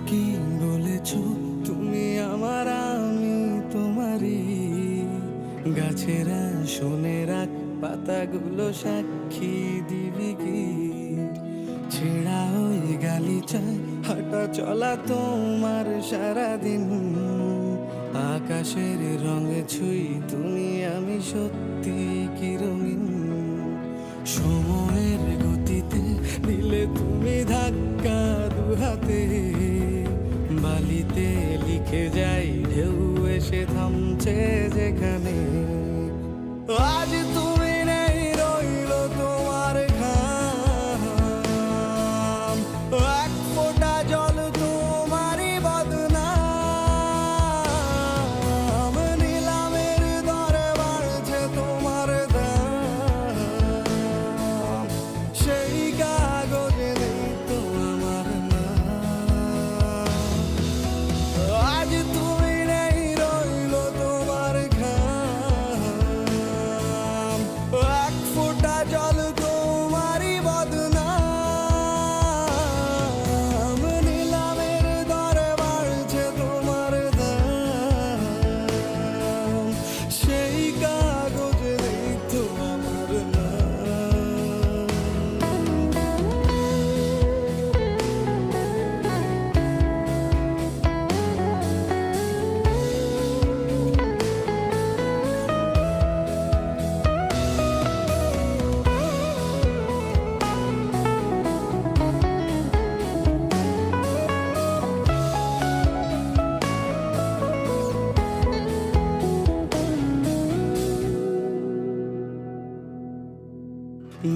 কি বলেছো তুমি আমার, আমি তোমারই। গাছেরা শুনে রাখ, পাতাগুলো সাক্ষী দিবি কি? ছেঁড়া ওই গালিচায় হাঁটা চলা তোমার সারাদিন। আকাশের রঙে ছুঁই তুমি, আমি সত্যি কি রঙিন। সময়ের গতিতে দিলে তুমি ধাক্কা দুহাতে। বালিতে লিখে যাই, ঢেউ এসে থামছে যেখানে। আজ তুমি নেই, রইল তোমার ঘাম। এক ফোঁটা জল তোমারই বদনাম। নিলামের দরে বাড়ছে তোমার দাম। সেই কাগজে নেই তো আমার নাম। আজ তুমি নেই, রইল তোমার ঘাম। এক ফোঁটা জল তোমারই বদনাম। নিলামের দরে বাড়ছে তোমার দাম। সেই কাগজে নেই তো আমার নাম।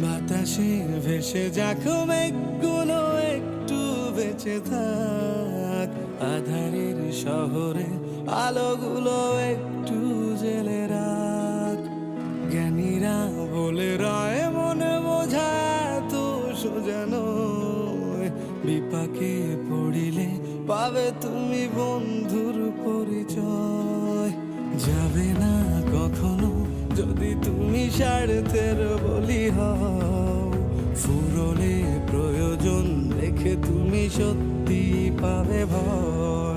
বাতাসে ভেসে যাক মেঘগুলো, একটু বেঁচে থাক। আধারের শহরে আলোগুলো একটু জেলে রাখ। জ্ঞানীরা বলে রায়, মনে বোঝা তো সোজা নয়। বিপাকে পড়িলে পাবে তুমি বন্ধুর পরিচয়। যাবে না কখনো যদি তুমি স্বার্থের বলি হও। ফুরলে প্রয়োজন দেখে তুমি সত্যি পাবে ভয়।